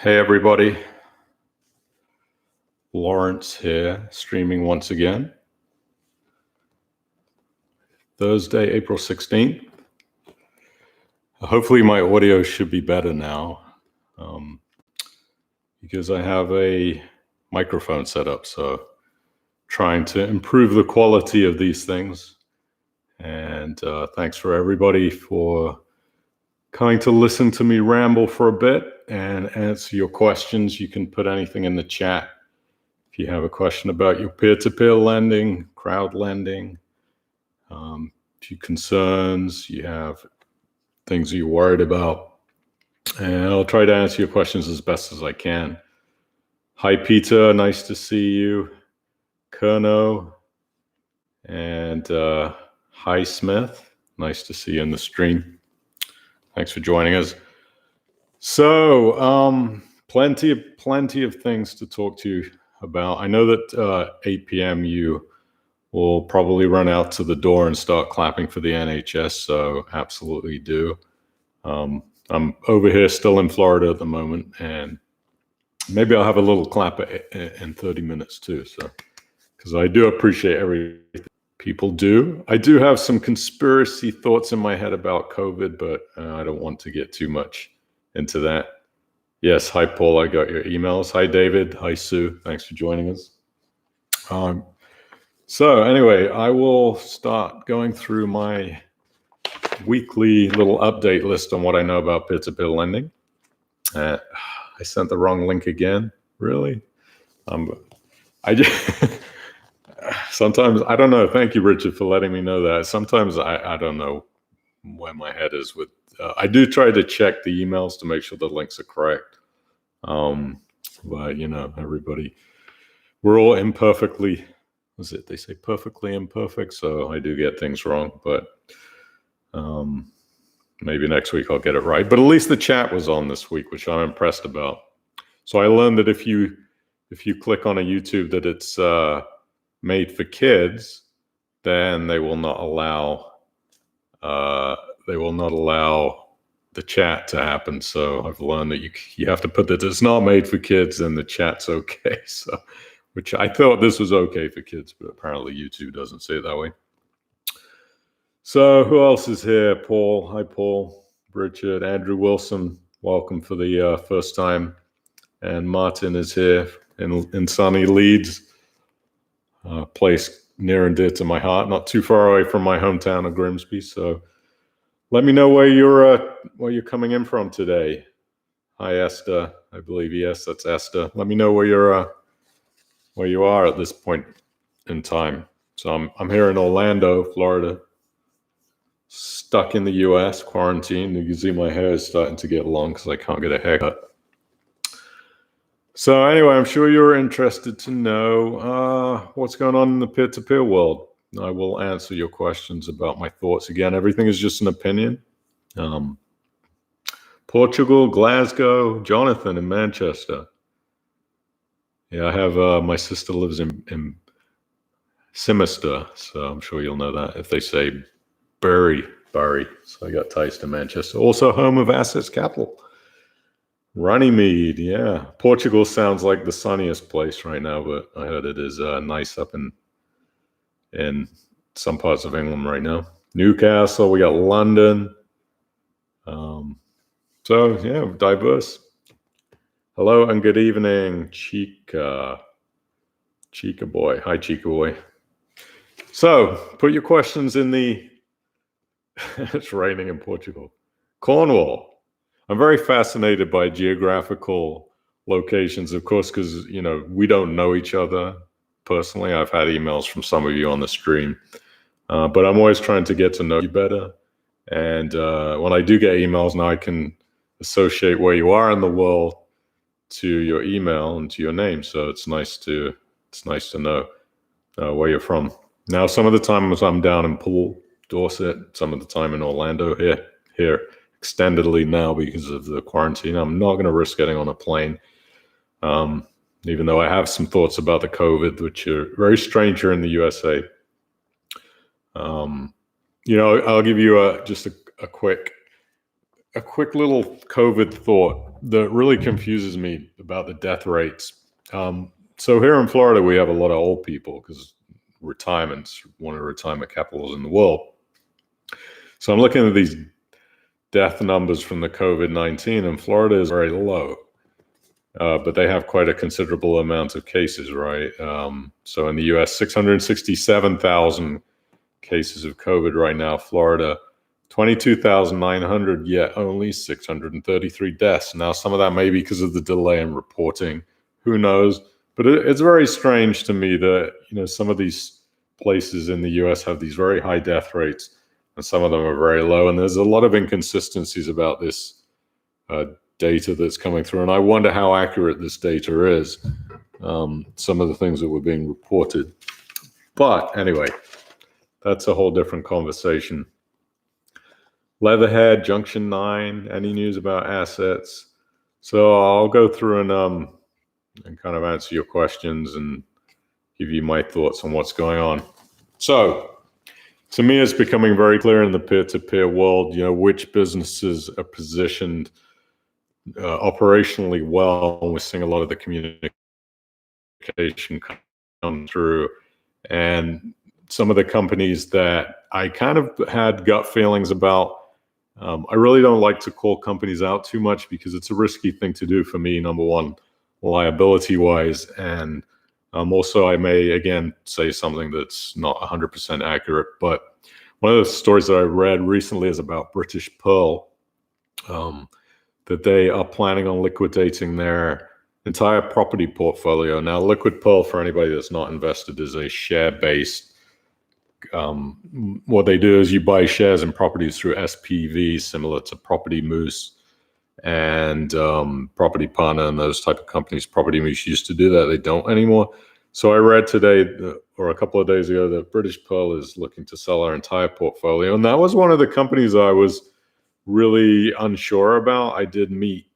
Hey everybody, Lawrence here, streaming once again. Thursday, April 16th. Hopefully my audio should be better now because I have a microphone set up, so trying to improve the quality of these things. And thanks for everybody for coming to listen to me ramble for a bit and answer your questions. You can put anything in the chat. If you have a question about your peer-to-peer lending, crowd lending, a few concerns, you have things you're worried about, and I'll try to answer your questions as best as I can. Hi, Peter. Nice to see you. Kerno. And hi, Smith. Nice to see you in the stream. Thanks for joining us. So plenty of things to talk to you about. I know that 8 p.m. you will probably run out to the door and start clapping for the NHS, so absolutely do. I'm over here still in Florida at the moment, and maybe I'll have a little clap in 30 minutes too, so because I do appreciate everything people do. I do have some conspiracy thoughts in my head about COVID, but I don't want to get too much into that. Yes, hi Paul, I got your emails. Hi David, hi Sue, thanks for joining us. So anyway, I will start going through my weekly little update list on what I know about peer-to-peer lending. I sent the wrong link again, really? I just sometimes, I don't know, thank you Richard for letting me know that. Sometimes I don't know where my head is with, I do try to check the emails to make sure the links are correct. But you know, everybody, we're all imperfectly, they say perfectly imperfect, so I do get things wrong, but maybe next week I'll get it right. But at least the chat was on this week, which I'm impressed about. So I learned that if you click on a YouTube that it's made for kids, then they will not allow the chat to happen. So I've learned that you have to put that it's not made for kids and the chat's okay. So, which I thought this was okay for kids, but apparently YouTube doesn't say it that way. So who else is here? Paul. Hi, Paul. Richard. Andrew Wilson. Welcome for the first time. And Martin is here in sunny Leeds, a place near and dear to my heart, not too far away from my hometown of Grimsby. So let me know where you're coming in from today. Hi, Esther. I believe, yes, that's Esther. Let me know where you are at this point in time. So I'm here in Orlando, Florida, stuck in the US, quarantined. You can see my hair is starting to get long because I can't get a haircut. So anyway, I'm sure you're interested to know what's going on in the peer-to-peer world. I will answer your questions about my thoughts. Again, everything is just an opinion. Portugal, Glasgow, Jonathan in Manchester. Yeah, I have my sister lives in Simister, so I'm sure you'll know that if they say Bury. So I got ties to Manchester. Also home of Assets Capital. Runnymede, yeah. Portugal sounds like the sunniest place right now, but I heard it is nice up in some parts of England right now. Newcastle, we got London. So yeah, diverse. Hello and good evening, Chica boy. Hi, Chica boy. So put your questions in the, it's raining in Portugal. Cornwall. I'm very fascinated by geographical locations, of course, because, you know, we don't know each other personally. I've had emails from some of you on the stream, but I'm always trying to get to know you better. And when I do get emails now, I can associate where you are in the world to your email and to your name. So it's nice to know where you're from. Now, some of the times I'm down in Poole, Dorset, some of the time in Orlando, here extendedly now because of the quarantine. I'm not going to risk getting on a plane, even though I have some thoughts about the COVID, which are very strange here in the USA. You know, I'll give you just a quick a quick little COVID thought that really confuses me about the death rates. So here in Florida, we have a lot of old people because retirement's one of the retirement capitals in the world. So I'm looking at these death numbers from the COVID-19, and Florida is very low. But they have quite a considerable amount of cases, right? So in the U.S., 667,000 cases of COVID right now. Florida, 22,900, yet only 633 deaths. Now, some of that may be because of the delay in reporting. Who knows? But it's very strange to me that, some of these places in the U.S. have these very high death rates, and some of them are very low. And there's a lot of inconsistencies about this data that's coming through, and I wonder how accurate this data is. Some of the things that were being reported. But anyway, that's a whole different conversation. Leatherhead, Junction 9, any news about assets? So I'll go through and kind of answer your questions and give you my thoughts on what's going on. So to me, it's becoming very clear in the peer-to-peer world, which businesses are positioned operationally well. We're seeing a lot of the communication come through, and some of the companies that I kind of had gut feelings about. I really don't like to call companies out too much because it's a risky thing to do for me, number one, liability wise, and also I may again say something that's not 100% accurate. But one of the stories that I read recently is about British Pearl, that they are planning on liquidating their entire property portfolio. Now, Liquid Pearl, for anybody that's not invested, is a share-based. What they do is you buy shares in properties through SPV, similar to Property Moose and Property Partner and those type of companies. Property Moose used to do that. They don't anymore. So I read today, or a couple of days ago, that British Pearl is looking to sell our entire portfolio. And that was one of the companies I was really unsure about. I did meet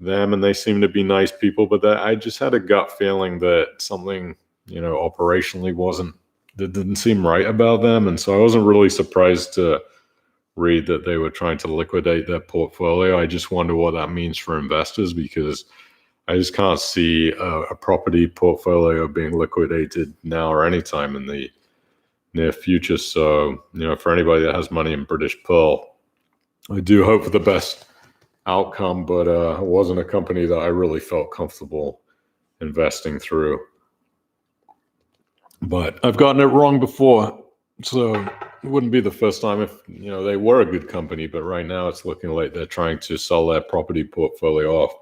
them and they seem to be nice people, but I just had a gut feeling that something, operationally didn't seem right about them. And so I wasn't really surprised to read that they were trying to liquidate their portfolio. I just wonder what that means for investors, because I just can't see a property portfolio being liquidated now or anytime in the near future. So, for anybody that has money in British Pearl, I do hope for the best outcome, but it wasn't a company that I really felt comfortable investing through. But I've gotten it wrong before, so it wouldn't be the first time if, they were a good company, but right now it's looking like they're trying to sell their property portfolio off.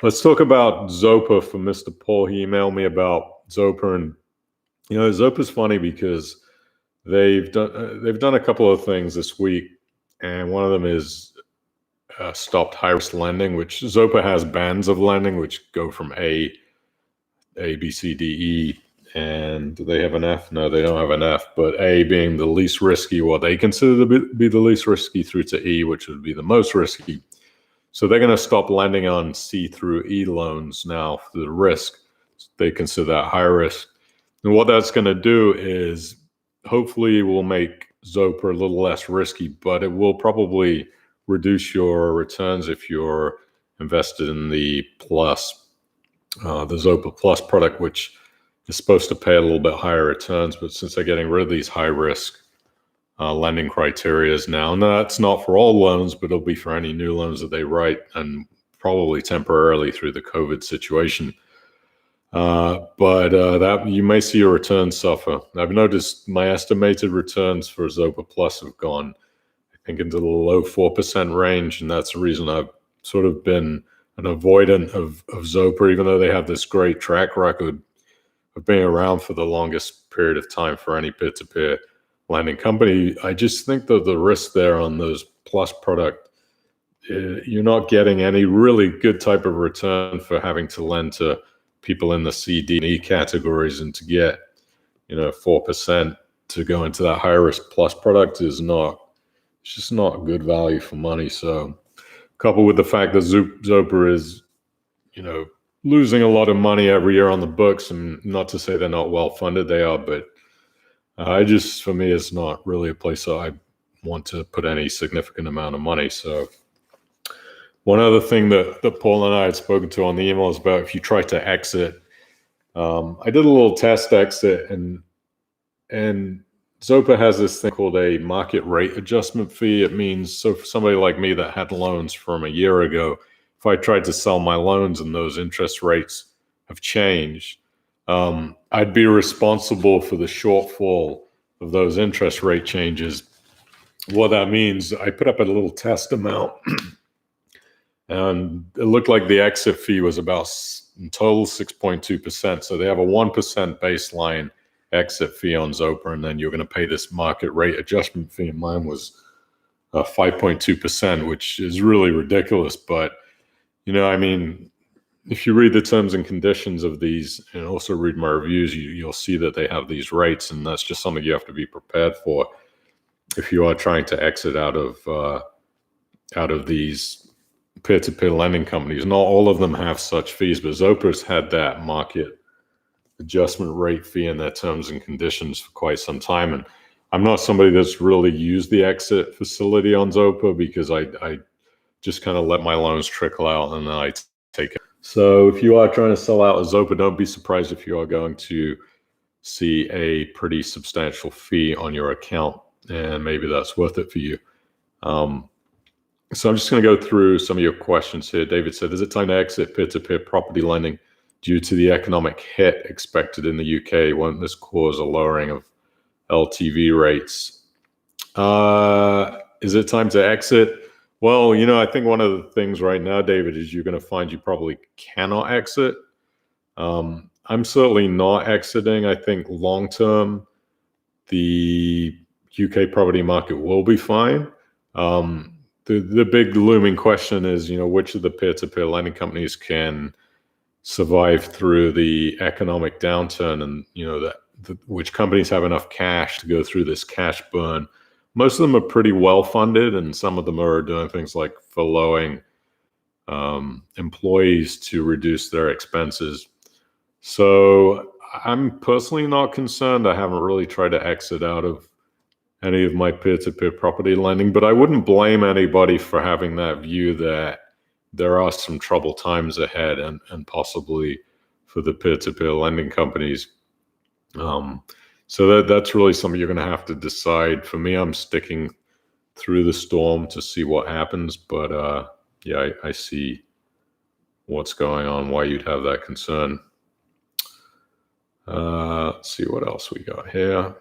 Let's talk about Zopa for Mr. Paul. He emailed me about Zopa, and, Zopa's funny because they've done a couple of things this week. And one of them is stopped high-risk lending, which Zopa has bands of lending, which go from A, B, C, D, E, and do they have an F? No, they don't have an F, but A being the least risky, what they consider to be the least risky, through to E, which would be the most risky. So they're going to stop lending on C through E loans now for the risk. They consider that high risk. And what that's going to do is hopefully will make Zopa a little less risky, but it will probably reduce your returns if you're invested in the Plus, the Zopa Plus product, which is supposed to pay a little bit higher returns. But since they're getting rid of these high risk lending criteria now, and that's not for all loans, but it'll be for any new loans that they write, and probably temporarily through the COVID situation. But that you may see your returns suffer. I've noticed my estimated returns for Zopa Plus have gone, I think, into the low 4% range, and that's the reason I've sort of been an avoidant of Zopa, even though they have this great track record of being around for the longest period of time for any peer-to-peer lending company. I just think that the risk there on those Plus product, you're not getting any really good type of return for having to lend to people in the C, D, and E categories, and to get 4% to go into that high risk Plus product it's just not good value for money. So coupled with the fact that Zopa is losing a lot of money every year on the books, and not to say they're not well funded, they are, but for me it's not really a place that I want to put any significant amount of money. So one other thing that Paul and I had spoken to on the email is about if you try to exit. I did a little test exit, and Zopa has this thing called a market rate adjustment fee. It means, so for somebody like me that had loans from a year ago, if I tried to sell my loans and those interest rates have changed, I'd be responsible for the shortfall of those interest rate changes. What that means, I put up a little test amount and it looked like the exit fee was about in total 6.2%. So they have a 1% baseline exit fee on Zopa, and then you're going to pay this market rate adjustment fee. And mine was 5.2%, which is really ridiculous. But, I mean, if you read the terms and conditions of these and also read my reviews, you'll see that they have these rates, and that's just something you have to be prepared for if you are trying to exit out of these peer-to-peer lending companies. Not all of them have such fees, but Zopa's had that market adjustment rate fee in their terms and conditions for quite some time. And I'm not somebody that's really used the exit facility on Zopa because I just kind of let my loans trickle out and then I take it. So if you are trying to sell out a Zopa, don't be surprised if you are going to see a pretty substantial fee on your account, and maybe that's worth it for you. So I'm just going to go through some of your questions here. David said, is it time to exit peer-to-peer property lending due to the economic hit expected in the UK? Won't this cause a lowering of LTV rates? Is it time to exit? Well, I think one of the things right now, David, is you're going to find you probably cannot exit. I'm certainly not exiting. I think long-term, the UK property market will be fine. The big looming question is, which of the peer-to-peer lending companies can survive through the economic downturn, and which companies have enough cash to go through this cash burn. Most of them are pretty well funded, and some of them are doing things like furloughing employees to reduce their expenses. So I'm personally not concerned. I haven't really tried to exit out of any of my peer-to-peer property lending, but I wouldn't blame anybody for having that view that there are some troubled times ahead, and possibly for the peer-to-peer lending companies. So that's really something you're going to have to decide. For me, I'm sticking through the storm to see what happens, but yeah, I see what's going on, why you'd have that concern. Let's see what else we got here.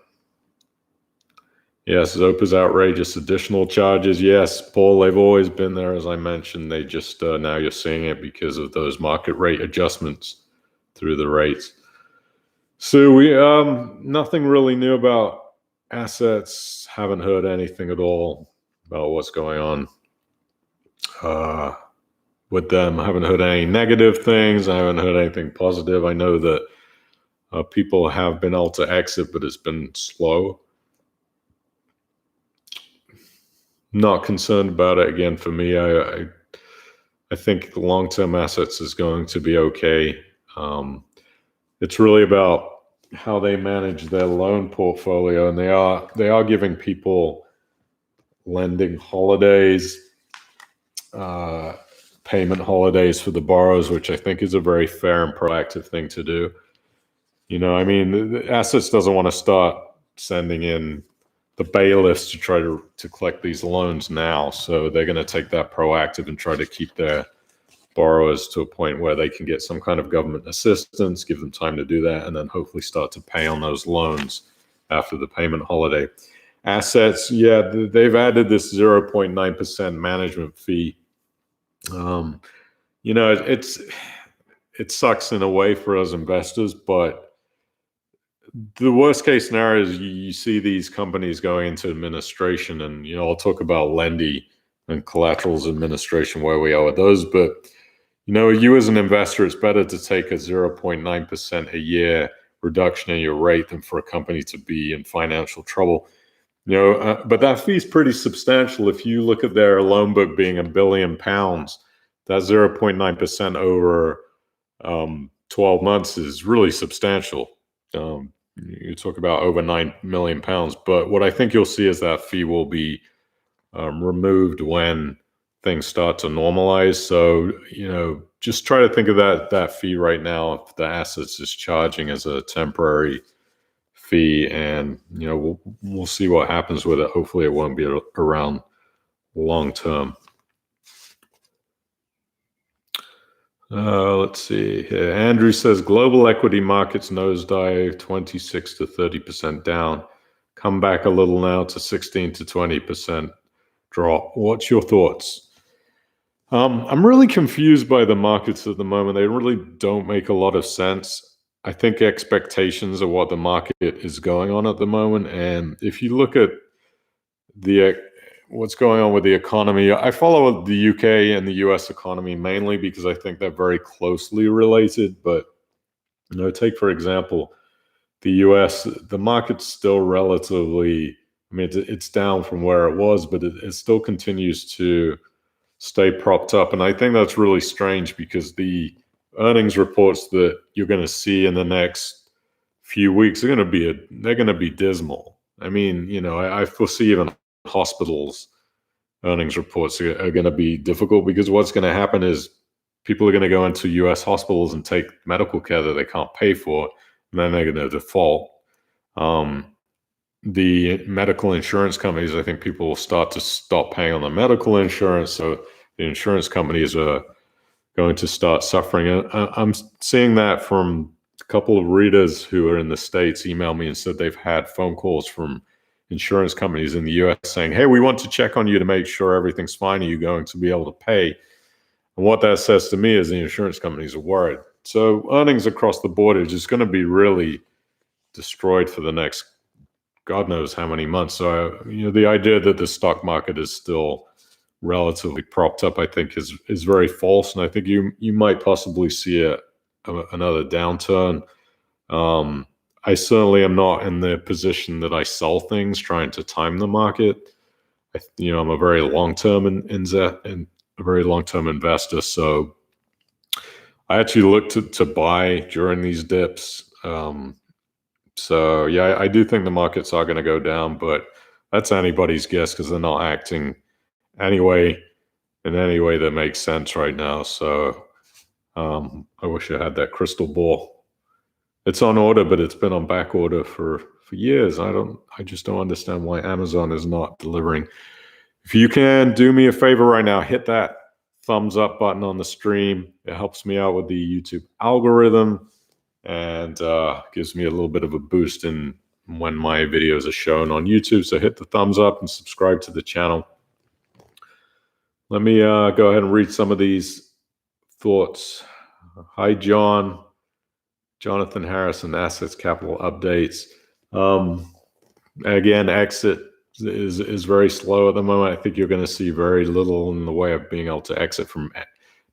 Yes, Zopa's outrageous additional charges. Yes, Paul, they've always been there, as I mentioned. They just, now you're seeing it because of those market rate adjustments through the rates. So we, nothing really new about assets. Haven't heard anything at all about what's going on with them. I haven't heard any negative things. I haven't heard anything positive. I know that people have been able to exit, but it's been slow. Not concerned about it. Again, for me, I think the long-term assets is going to be okay. It's really about how they manage their loan portfolio, and they are giving people lending holidays, payment holidays for the borrowers, which I think is a very fair and proactive thing to do. I mean, the assets doesn't want to start sending in the bailiffs to try to collect these loans now. So they're going to take that proactive and try to keep their borrowers to a point where they can get some kind of government assistance, give them time to do that, and then hopefully start to pay on those loans after the payment holiday. Assets, yeah, they've added this 0.9% management fee. It sucks in a way for us investors, but the worst case scenario is you see these companies going into administration, and I'll talk about Lendy and collaterals administration, where we are with those. But you as an investor, it's better to take a 0.9% a year reduction in your rate than for a company to be in financial trouble. But that fee is pretty substantial. If you look at their loan book being £1 billion, that 0.9% over 12 months is really substantial. You talk about over £9 million. But what I think you'll see is that fee will be removed when things start to normalize. So, just try to think of that fee right now if the assets is charging as a temporary fee, and we'll see what happens with it. Hopefully it won't be around long term. Let's see here. Andrew says global equity markets nosedive 26 to 30% down, come back a little now to 16 to 20% drop. What's your thoughts? I'm really confused by the markets at the moment. They really don't make a lot of sense. I think expectations of what the market is going on at the moment, and if you look at what's going on with the economy, I follow the UK and the US economy mainly because I think they're very closely related. But take for example the US, the market's still relatively, I mean, it's down from where it was, but it still continues to stay propped up. And I think that's really strange because the earnings reports that you're going to see in the next few weeks are going to be they're going to be dismal. I mean, I foresee even hospitals earnings reports are going to be difficult because what's going to happen is people are going to go into US hospitals and take medical care that they can't pay for, and then they're going to default. The medical insurance companies, I think people will start to stop paying on the medical insurance, so the insurance companies are going to start suffering. I'm seeing that from a couple of readers who are in the States email me and said they've had phone calls from insurance companies in the US saying, hey, we want to check on you to make sure everything's fine. Are you going to be able to pay? And what that says to me is the insurance companies are worried. So earnings across the board are just going to be really destroyed for the next God knows how many months. So, the idea that the stock market is still relatively propped up, I think is very false. And I think you might possibly see another downturn. I certainly am not in the position that I sell things trying to time the market. I'm a very long-term a very long-term investor. So I actually look to buy during these dips. So yeah, I do think the markets are going to go down, but that's anybody's guess because they're not acting in any way that makes sense right now. So I wish I had that crystal ball. It's on order, but it's been on back order for years. I just don't understand why Amazon is not delivering. If you can do me a favor right now, hit that thumbs up button on the stream. It helps me out with the YouTube algorithm and gives me a little bit of a boost in when my videos are shown on YouTube. So hit the thumbs up and subscribe to the channel. Let me go ahead and read some of these thoughts. Hi, John. Jonathan Harrison, Assets Capital Updates. Again, exit is very slow at the moment. I think you're going to see very little in the way of being able to exit from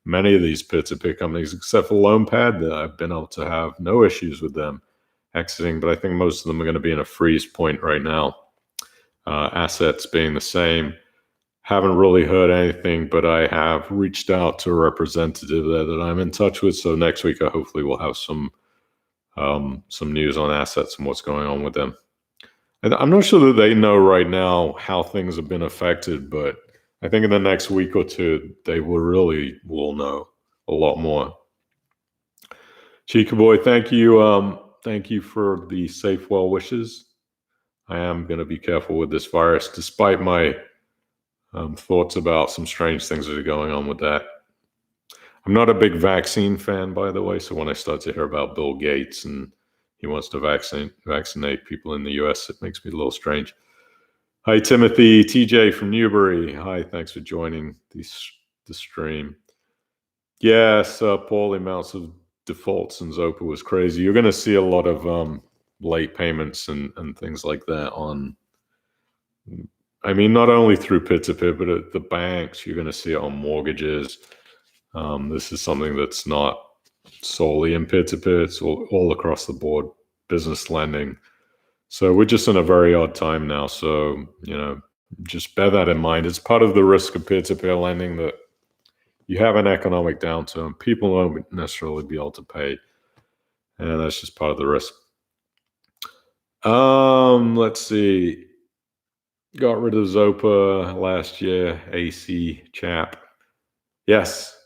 many of these peer-to-peer companies, except for LoanPad, that I've been able to have no issues with them exiting. But I think most of them are going to be in a freeze point right now. Assets being the same. Haven't really heard anything, but I have reached out to a representative there that I'm in touch with. So next week, I hopefully will have some news on assets and what's going on with them. And I'm not sure that they know right now how things have been affected, but I think in the next week or two, they will know a lot more. Chica Boy, thank you. Thank you for the safe well wishes. I am going to be careful with this virus, despite my thoughts about some strange things that are going on with that. I'm not a big vaccine fan, by the way, so when I start to hear about Bill Gates and he wants to vaccinate people in the US, it makes me a little strange. Hi, Timothy. TJ from Newbury. Hi, thanks for joining the stream. Yes, Paul, the amounts of defaults in Zopa was crazy. You're going to see a lot of late payments and things like that on, I mean, not only through peer-to-peer, but at the banks. You're going to see it on mortgages. This is something that's not solely in peer-to-peer. It's all across the board, business lending. So we're just in a very odd time now. So, just bear that in mind. It's part of the risk of peer-to-peer lending that you have an economic downturn. People won't necessarily be able to pay. And that's just part of the risk. Let's see. got rid of Zopa last year, AC chap. Yes,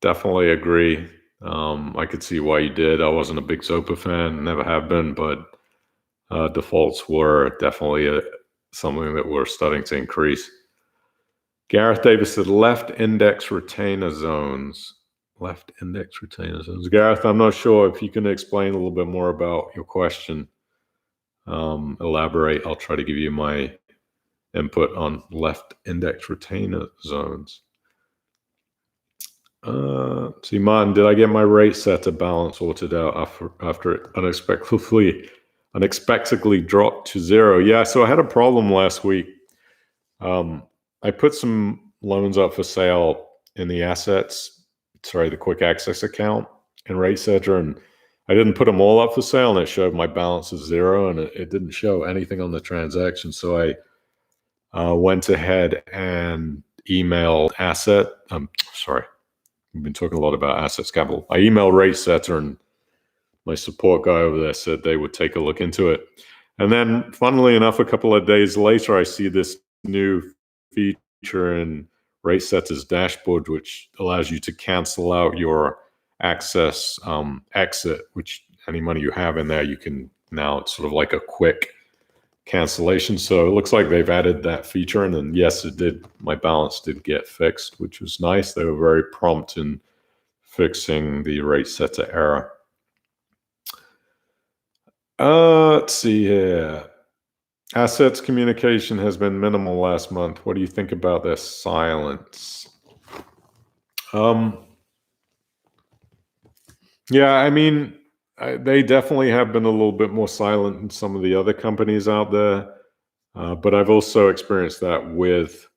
definitely agree. I could see why you did. I wasn't a big Zopa fan, never have been, but defaults were definitely something that we're starting to increase. Gareth Davis said left index retainer zones. Left index retainer zones. Gareth, I'm not sure if you can explain a little bit more about your question. Elaborate. I'll try to give you my input on left index retainer zones. See, Martin, did I get my rate setter balance sorted out after it unexpectedly dropped to zero? Yeah, so I had a problem last week. I put some loans up for sale in the quick access account in rate setter, and I didn't put them all up for sale, and it showed my balance as zero, and it didn't show anything on the transaction. So I went ahead and emailed we've been talking a lot about assets capital. I emailed rate setter, and my support guy over there said they would take a look into it. And then, funnily enough, a couple of days later, I see this new feature in rate setter's dashboard, which allows you to cancel out your access exit, which any money you have in there, you can now, it's sort of like a quick cancellation. So it looks like they've added that feature, and then yes, it did. My balance did get fixed, which was nice. They were very prompt in fixing the rate setter error. Let's see here. Assets communication has been minimal last month. What do you think about their silence? Yeah, I mean, they definitely have been a little bit more silent than some of the other companies out there. But I've also experienced that with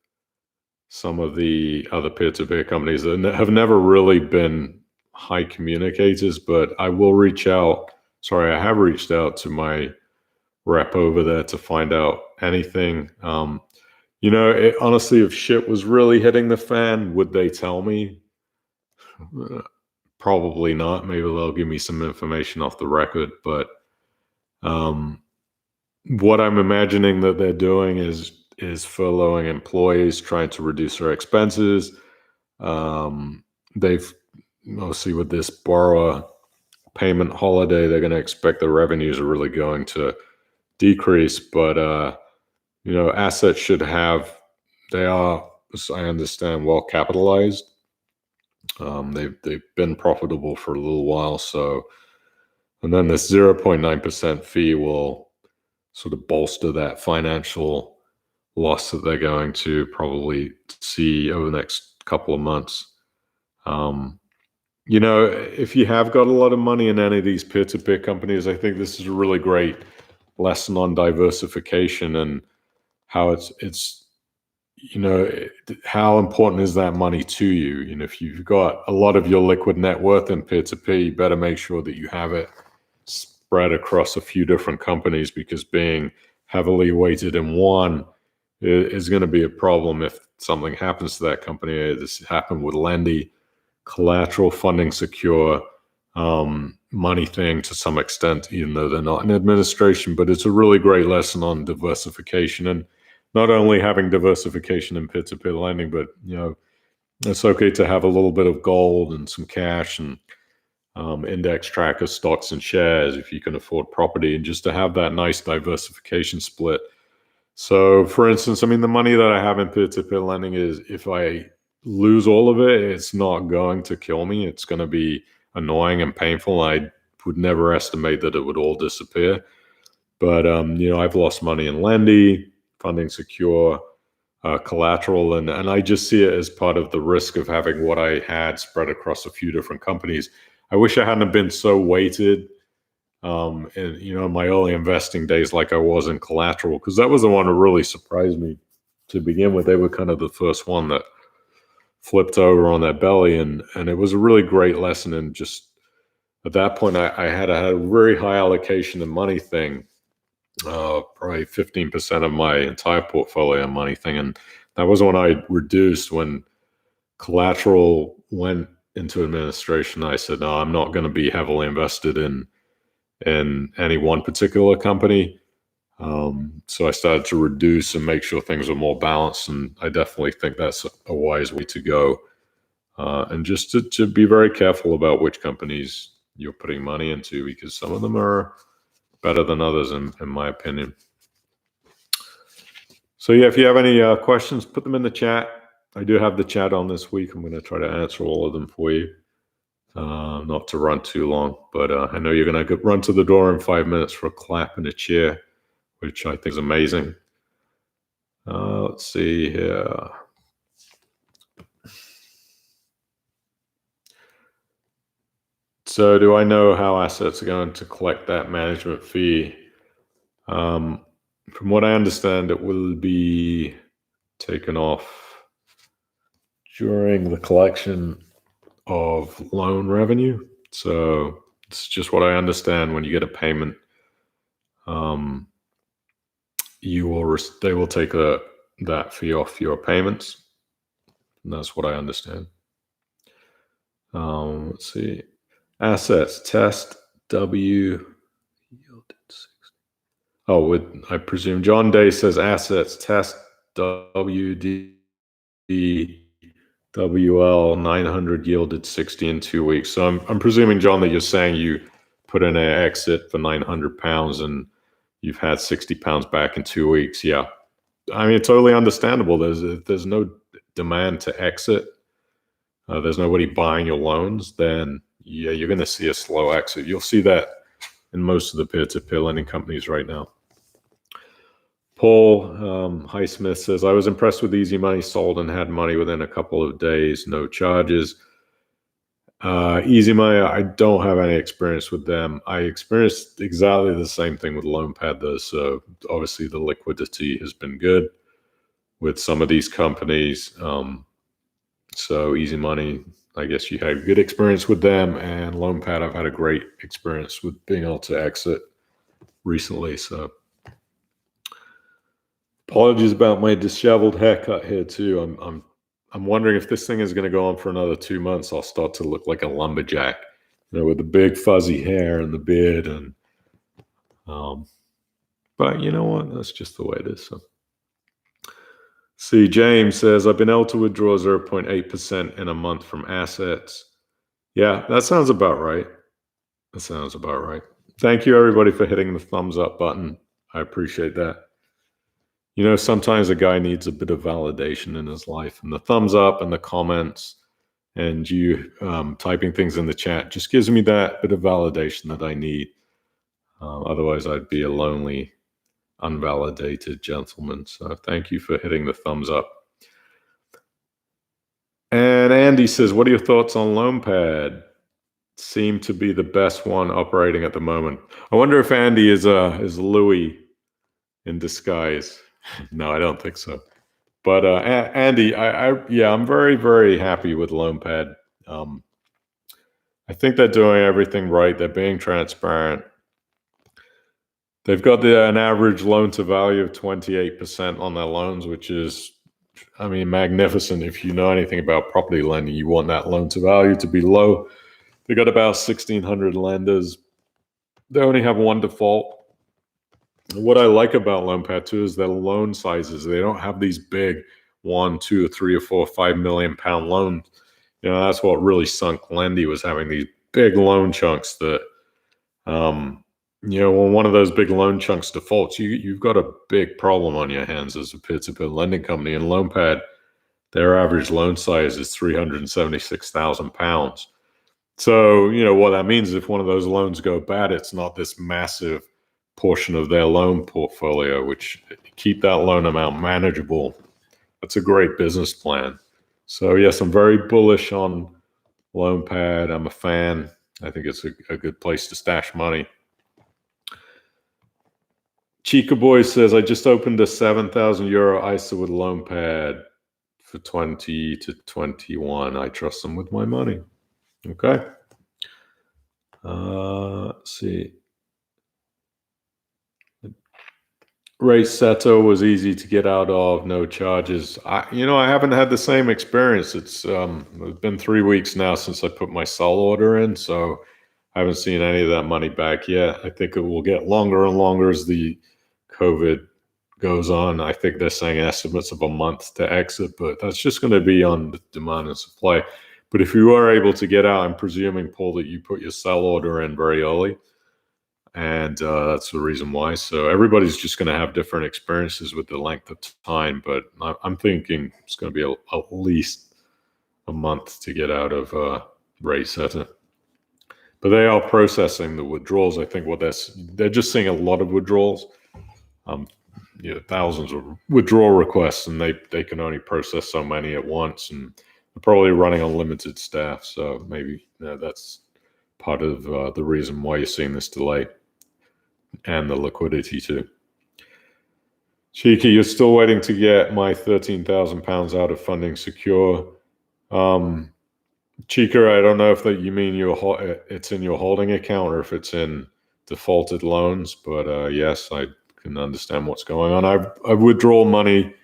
some of the other peer-to-peer companies that have never really been high communicators, but I will reach out. Sorry, I have reached out to my rep over there to find out anything. Honestly, if shit was really hitting the fan, would they tell me? Probably not. Maybe they'll give me some information off the record, but what I'm imagining that they're doing is furloughing employees, trying to reduce their expenses. They've mostly with this borrower payment holiday, they're going to expect the revenues are really going to decrease, but assets they are, as I understand, well capitalized. They've been profitable for a little while, and then this 0.9% fee will sort of bolster that financial loss that they're going to probably see over the next couple of months. If you have got a lot of money in any of these peer-to-peer companies, I think this is a really great lesson on diversification and how how important is that money to you? If you've got a lot of your liquid net worth in peer-to-peer, you better make sure that you have it spread across a few different companies, because being heavily weighted in one is going to be a problem if something happens to that company. This happened with Lendy. Collateral funding secure money thing to some extent, even though they're not in administration, but it's a really great lesson on diversification, and not only having diversification in peer-to-peer lending, but it's okay to have a little bit of gold and some cash and index trackers, stocks and shares if you can afford property, and just to have that nice diversification split. So for instance, the money that I have in peer-to-peer lending is, if I lose all of it, it's not going to kill me. It's going to be annoying and painful. I would never estimate that it would all disappear. But, I've lost money in Lendy, funding secure, collateral, and I just see it as part of the risk of having what I had spread across a few different companies. I wish I hadn't been so weighted in my early investing days like I was in collateral, because that was the one that really surprised me to begin with. They were kind of the first one that flipped over on that belly, and it was a really great lesson. And just at that point, I had a very high allocation of money thing, probably 15% of my entire portfolio money thing, and that was when I reduced when collateral went into administration. I said, no, I'm not going to be heavily invested in any one particular company. So I started to reduce and make sure things were more balanced, and I definitely think that's a wise way to go. And just to be very careful about which companies you're putting money into, because some of them are better than others, in my opinion. So yeah, if you have any questions, put them in the chat. I do have the chat on this week. I'm going to try to answer all of them for you. Not to run too long, but I know you're going to run to the door in 5 minutes for a clap and a cheer, which I think is amazing. Let's see here. So do I know how assets are going to collect that management fee? From what I understand, it will be taken off during the collection of loan revenue. So it's just what I understand. When you get a payment, they will take that fee off your payments, and that's what I understand. Let's see, assets test W yielded 60. Oh, I presume John Day says assets test WD WL 900 yielded 60 in 2 weeks. So I'm presuming, John, that you're saying you put in an exit for 900 pounds and you've had 60 pounds back in 2 weeks. Yeah. I mean, totally understandable. There's no demand to exit. There's nobody buying your loans. Then yeah, you're going to see a slow exit. You'll see that in most of the peer-to-peer lending companies right now. Paul Highsmith says, I was impressed with Easy Money, sold and had money within a couple of days, no charges. Easy Money, I don't have any experience with them. I experienced exactly the same thing with LoanPad though. So obviously the liquidity has been good with some of these companies. So Easy Money, I guess you had good experience with them, and LoanPad, I've had a great experience with being able to exit recently. So apologies about my disheveled haircut here too. I'm wondering if this thing is going to go on for another 2 months. I'll start to look like a lumberjack, with the big fuzzy hair and the beard. And but you know what? That's just the way it is. So. See, James says, I've been able to withdraw 0.8% in a month from assets. Yeah, that sounds about right. That sounds about right. Thank you, everybody, for hitting the thumbs up button. I appreciate that. Sometimes a guy needs a bit of validation in his life, and the thumbs up and the comments and you typing things in the chat just gives me that bit of validation that I need. Otherwise, I'd be a lonely, unvalidated gentleman. So thank you for hitting the thumbs up. And Andy says, what are your thoughts on LoanPad? Seem to be the best one operating at the moment. I wonder if Andy is Louis in disguise. No, I don't think so. But Andy, I'm very, very happy with LoanPad. I think they're doing everything right. They're being transparent. They've got an average loan to value of 28% on their loans, which is, magnificent. If you know anything about property lending, you want that loan to value to be low. They got about 1,600 lenders. They only have one default. What I like about LoanPad too is their loan sizes. They don't have these big 1, 2, 3, or 4, 5 million pound loans. That's what really sunk Lendy, was having these big loan chunks that, when one of those big loan chunks defaults, you've got a big problem on your hands as a peer-to-peer lending company. And LoanPad, their average loan size is 376,000 pounds. So, what that means is if one of those loans go bad, it's not this massive portion of their loan portfolio, which keep that loan amount manageable. That's a great business plan. So yes, I'm very bullish on LoanPad. I'm a fan. I think it's a good place to stash money. Chica Boy says, I just opened a 7,000 euro ISA with LoanPad for 20 to 21. I trust them with my money. Okay. Let's see. Ray Seto was easy to get out of, no charges. I haven't had the same experience. It's been 3 weeks now since I put my sell order in, so I haven't seen any of that money back yet. I think it will get longer and longer as the COVID goes on. I think they're saying estimates of a month to exit, but that's just going to be on the demand and supply. But if you are able to get out, I'm presuming, Paul, that you put your sell order in very early. And that's the reason why. So everybody's just going to have different experiences with the length of time. But I'm thinking it's going to be at least a month to get out of rate setter. But they are processing the withdrawals. I think they're just seeing a lot of withdrawals. Thousands of withdrawal requests, and they can only process so many at once, and they're probably running on limited staff. So maybe that's part of the reason why you're seeing this delay, and the liquidity too. Cheeky, you're still waiting to get my £13,000 out of funding secure. Cheeker, I don't know if that you mean it's in your holding account or if it's in defaulted loans, but yes, I can understand what's going on. I've withdrawn money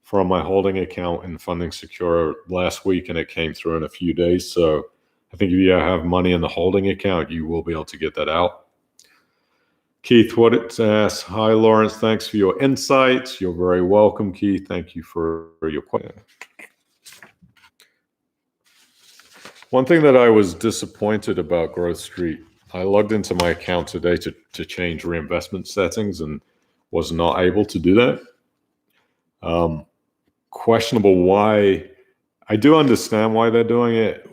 from my holding account in Funding Secure last week, and it came through in a few days. So I think if you have money in the holding account, you will be able to get that out. Keith, what it asks, hi Lawrence, thanks for your insights. You're very welcome, Keith. Thank you for your question. One thing that I was disappointed about Growth Street, I logged into my account today to change reinvestment settings and was not able to do that. Questionable why. I do understand why they're doing it.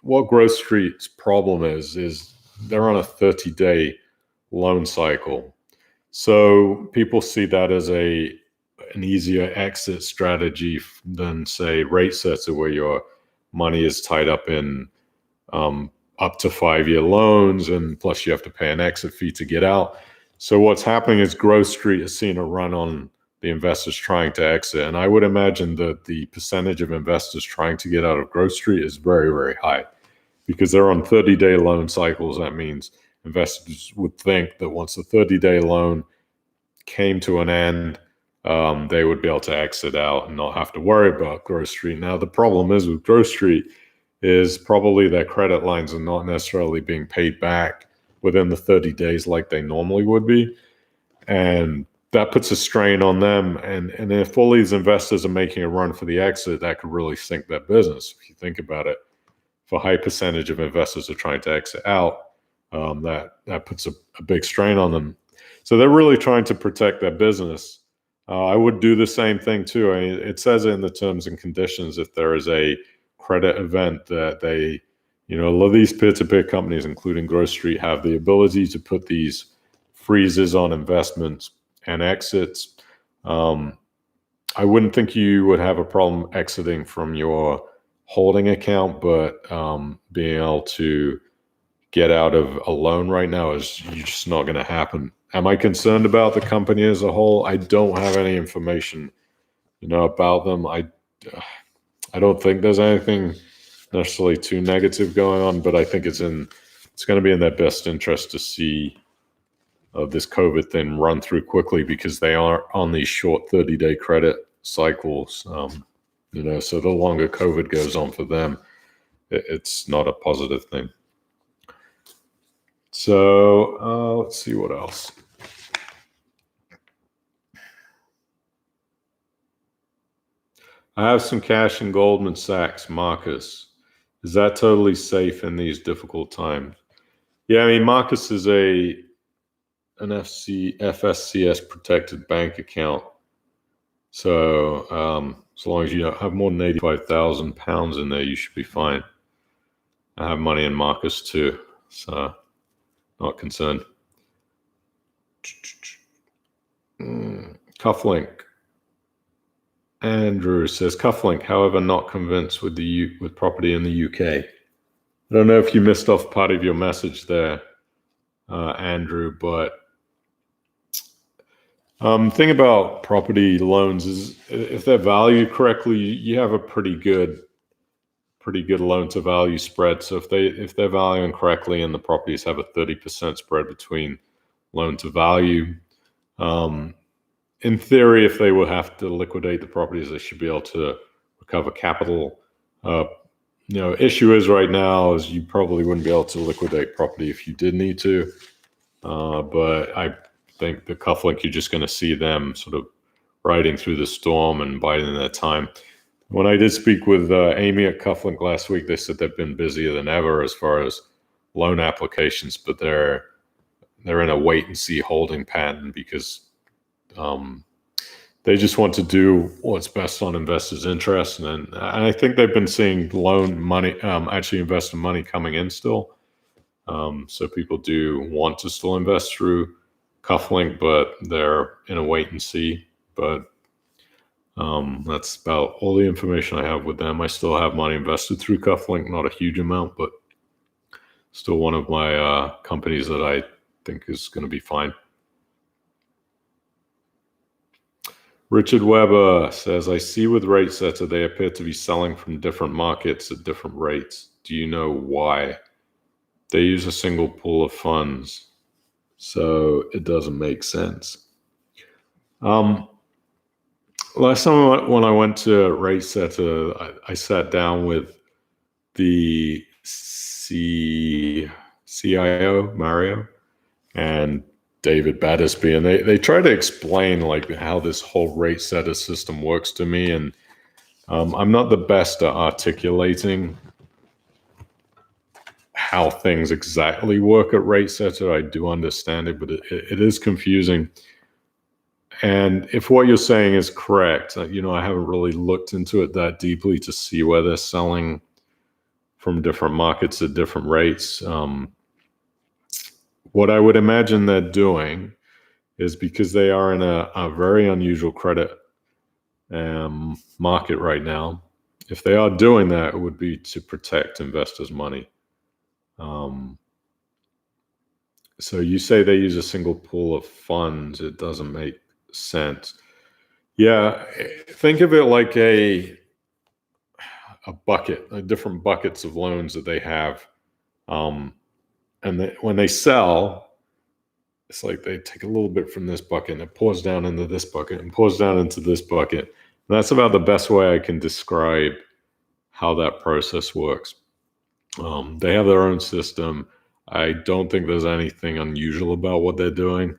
What Growth Street's problem is they're on a 30-day loan cycle. So people see that as an easier exit strategy than, say, rate setter, where your money is tied up in up to 5-year loans, and plus you have to pay an exit fee to get out. So what's happening is Growth Street is seeing a run on the investors trying to exit. And I would imagine that the percentage of investors trying to get out of Growth Street is very, very high, because they're on 30-day loan cycles. That means investors would think that once the 30-day loan came to an end, they would be able to exit out and not have to worry about Growth Street. Now, the problem is with Growth Street is probably their credit lines are not necessarily being paid back within the 30 days like they normally would be. And that puts a strain on them. And if all these investors are making a run for the exit, that could really sink their business. If you think about it, if a high percentage of investors are trying to exit out, that puts a big strain on them. So they're really trying to protect their business. I would do the same thing too. I mean, it says in the terms and conditions, if there is a credit event, that they, a lot of these peer-to-peer companies, including Growth Street, have the ability to put these freezes on investments and exits. I wouldn't think you would have a problem exiting from your holding account, but being able to get out of a loan right now is just not going to happen. Am I concerned about the company as a whole? I don't have any information, about them. I don't think there's anything necessarily too negative going on, but I think it's going to be in their best interest to see this COVID thing run through quickly, because they are on these short 30-day credit cycles. So the longer COVID goes on for them, it's not a positive thing. So let's see what else. I have some cash in Goldman Sachs, Marcus. Is that totally safe in these difficult times? Yeah, I mean, Marcus is an FSCS protected bank account. So as long as you don't have more than £85,000 in there, you should be fine. I have money in Marcus too, so not concerned. Cufflink. Andrew says, Cufflink, however, not convinced with property in the UK. I don't know if you missed off part of your message there, Andrew, but thing about property loans is if they're valued correctly, you have a pretty good loan to value spread. So if they're valuing correctly and the properties have a 30% spread between loan to value, in theory, if they will have to liquidate the properties, they should be able to recover capital. Issue is right now is you probably wouldn't be able to liquidate property if you did need to. But I think the Cufflink, you're just going to see them sort of riding through the storm and biding their time. When I did speak with Amy at Cufflink last week, they said they've been busier than ever as far as loan applications, but they're in a wait and see holding pattern because they just want to do what's best on investors' interest. And I think they've been seeing loan money, actually investor money coming in still. So people do want to still invest through Cufflink, but they're in a wait and see. But that's about all the information I have with them. I still have money invested through Cufflink, not a huge amount, but still one of my companies that I think is going to be fine. Richard Weber says, I see with RateSetter, they appear to be selling from different markets at different rates. Do you know why? They use a single pool of funds, so it doesn't make sense. Last time when I went to RateSetter, I sat down with the CIO, Mario, and David Battersby, and they try to explain like how this whole RateSetter system works to me, and I'm not the best at articulating how things exactly work at RateSetter. I do understand it, but it is confusing. And if what you're saying is correct, I haven't really looked into it that deeply to see where they're selling from different markets at different rates. What I would imagine they're doing is because they are in a very unusual credit market right now. If they are doing that, it would be to protect investors' money. So you say they use a single pool of funds. It doesn't make sense. Yeah, think of it like a bucket, different buckets of loans that they have. And when they sell, it's like they take a little bit from this bucket and it pours down into this bucket and pours down into this bucket. And that's about the best way I can describe how that process works. They have their own system. I don't think there's anything unusual about what they're doing.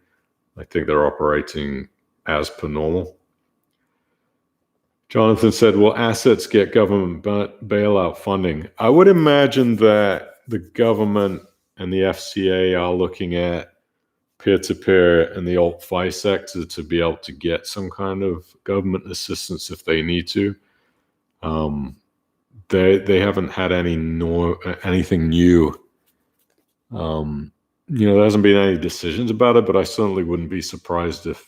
I think they're operating as per normal. Jonathan said, will assets get government bailout funding? I would imagine that the government and the FCA are looking at peer-to-peer and the alt-fi sector to be able to get some kind of government assistance if they need to. They haven't had anything new. There hasn't been any decisions about it, but I certainly wouldn't be surprised if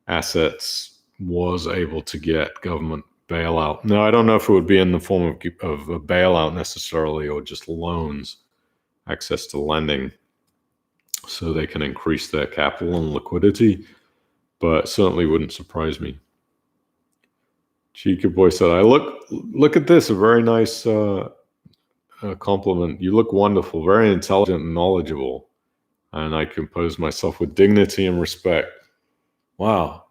assets was able to get government bailout. Now, I don't know if it would be in the form of a bailout necessarily, or just loans, access to lending, so they can increase their capital and liquidity, but certainly wouldn't surprise me. Chica Boy said, I look at this, a very nice compliment. You look wonderful, very intelligent and knowledgeable, and I compose myself with dignity and respect. Wow.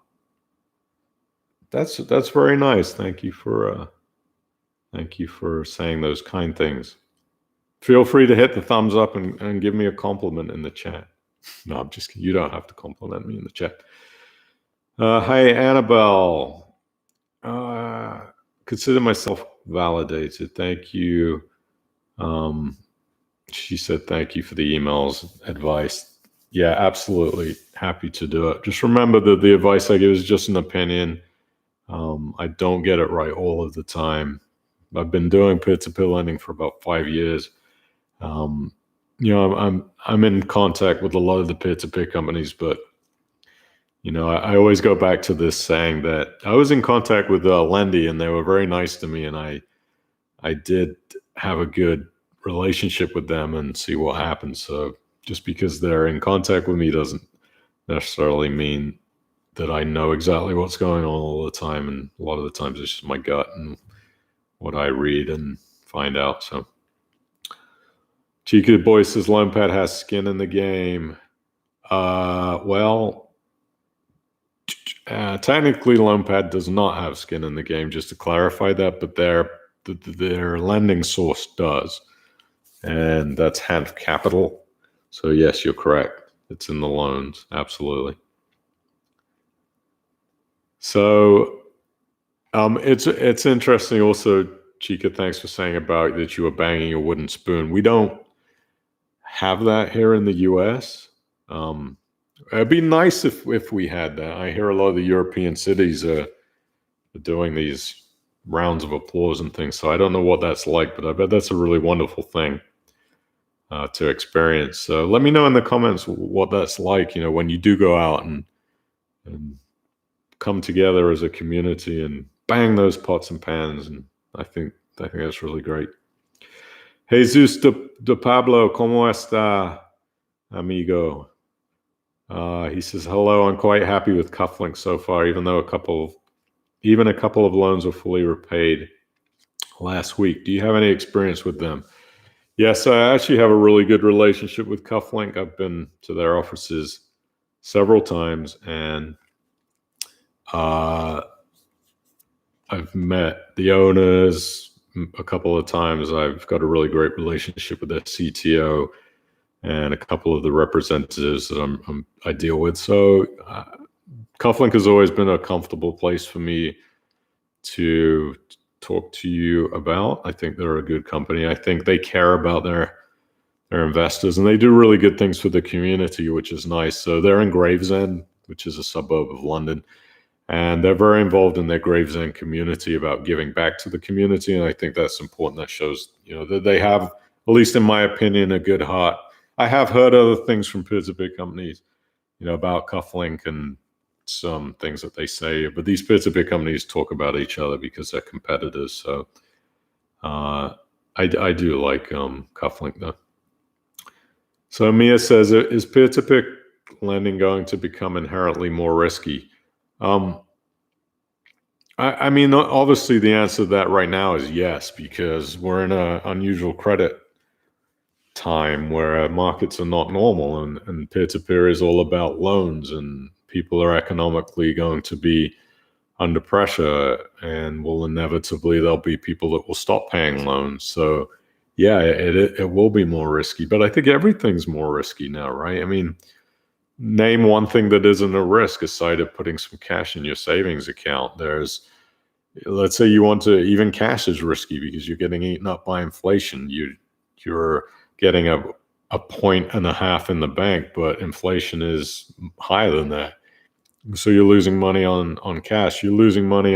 That's very nice. Thank you for saying those kind things. Feel free to hit the thumbs up and give me a compliment in the chat. No, I'm just kidding. You don't have to compliment me in the chat. Hi, Annabelle. Consider myself validated. Thank you. She said, thank you for the emails, advice. Yeah, absolutely. Happy to do it. Just remember that the advice I give is just an opinion. I don't get it right all of the time. I've been doing peer-to-peer lending for about 5 years. I'm in contact with a lot of the peer-to-peer companies, but I always go back to this saying that I was in contact with Lendy, and they were very nice to me, and I did have a good relationship with them and see what happens. So just because they're in contact with me doesn't necessarily mean that I know exactly what's going on all the time. And a lot of the times it's just my gut and what I read and find out. So Chica Boy says LoanPad has skin in the game. Technically LoanPad does not have skin in the game, just to clarify that, but their lending source does. And that's Hanf Capital. So yes, you're correct. It's in the loans. Absolutely. So it's interesting also, Chica, thanks for saying about that you were banging a wooden spoon. We don't have that here in the US. It'd be nice if we had that. I hear a lot of the European cities are doing these rounds of applause and things. So I don't know what that's like, but I bet that's a really wonderful thing to experience. So let me know in the comments what that's like, when you do go out and come together as a community and bang those pots and pans. And I think that's really great. Jesus de Pablo, ¿cómo está, amigo? He says, hello, I'm quite happy with Cufflink so far, even though a couple of loans were fully repaid last week. Do you have any experience with them? Yes, I actually have a really good relationship with Cufflink. I've been to their offices several times, and I've met the owners a couple of times. I've got a really great relationship with their CTO and a couple of the representatives that I deal with. So Cufflink has always been a comfortable place for me to talk to you about. I think they're a good company. I think they care about their investors, and they do really good things for the community, which is nice. So they're in Gravesend, which is a suburb of London, and they're very involved in their Gravesend community about giving back to the community. And I think that's important. That shows, that they have, at least in my opinion, a good heart. I have heard other things from peer-to-peer companies, about Cufflink and some things that they say, but these peer-to-peer companies talk about each other because they're competitors. So I do like Cufflink though. So Mia says, is peer-to-peer lending going to become inherently more risky? I mean, obviously the answer to that right now is yes, because we're in an unusual credit time where markets are not normal, and peer-to-peer is all about loans, and people are economically going to be under pressure, and there'll be people that will stop paying loans. So yeah, it will be more risky, but I think everything's more risky now, right? I mean, name one thing that isn't a risk aside of putting some cash in your savings account. Let's say you want to, even cash is risky because you're getting eaten up by inflation. You're getting a 1.5 in the bank, but inflation is higher than that. So you're losing money on cash. You're losing money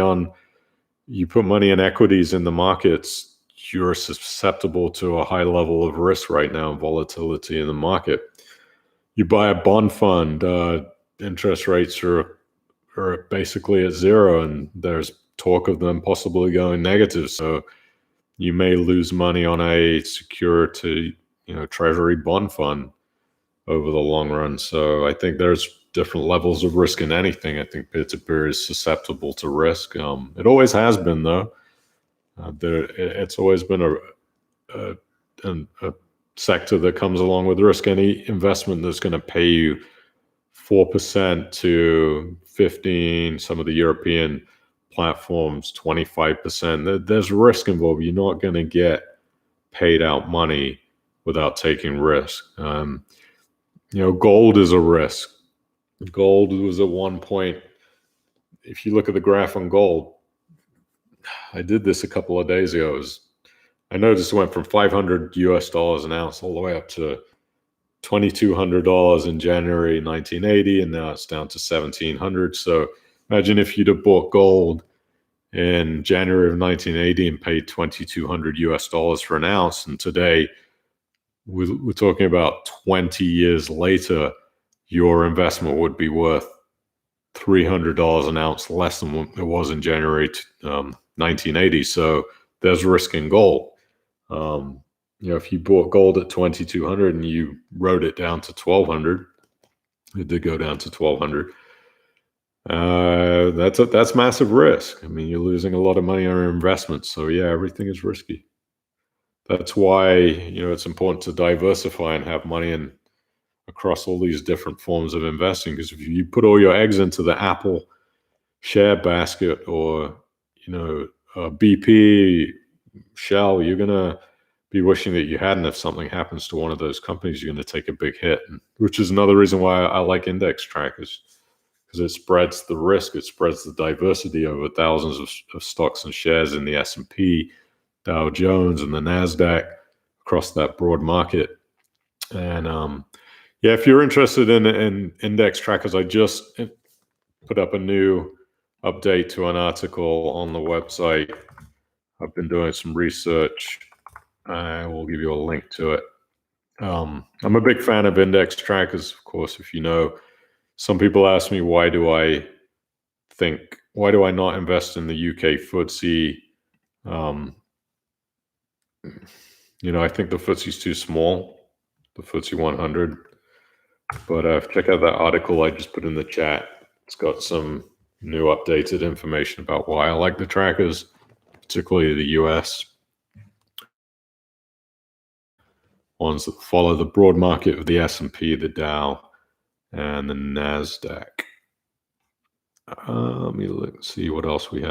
you put money in equities in the markets. You're susceptible to a high level of risk right now, volatility in the market. You buy a bond fund, interest rates are basically at zero, and there's talk of them possibly going negative. So you may lose money on a security, treasury bond fund over the long run. So I think there's different levels of risk in anything. I think peer-to-peer is susceptible to risk. It always has been, though. It's always been a sector that comes along with risk. Any investment that's going to pay you 4% to 15%, some of the European platforms 25%. There's risk involved. You're not going to get paid out money without taking risk. Gold is a risk. Gold was at one point, if you look at the graph on gold, I did this a couple of days ago. I noticed it went from $500 US an ounce all the way up to $2,200 in January 1980, and now it's down to $1,700. So imagine if you'd have bought gold in January of 1980 and paid $2,200 US for an ounce, and today we're talking about 20 years later, your investment would be worth $300 an ounce less than what it was in January 1980. So there's risk in gold. If you bought gold at 2,200 and you wrote it down to 1,200, it did go down to 1,200. That's massive risk. I mean, you're losing a lot of money on your investments. So yeah, everything is risky. That's why it's important to diversify and have money in across all these different forms of investing. Because if you put all your eggs into the Apple share basket or BP, Shell, you're gonna be wishing that you hadn't. If something happens to one of those companies, you're going to take a big hit, which is another reason why I like index trackers, because it spreads the risk. It spreads the diversity over thousands of stocks and shares in the S&P, Dow Jones, and the NASDAQ across that broad market. And yeah, if you're interested in index trackers, I just put up a new update to an article on the website. I've been doing some research. I will give you a link to it. I'm a big fan of index trackers, of course. If you know, some people ask me, why do I not invest in the UK FTSE? I think the FTSE is too small, the FTSE 100. But check out that article I just put in the chat. It's got some new updated information about why I like the trackers, particularly the US ones that follow the broad market of the S&P, the Dow, and the NASDAQ. Let me see what else we have.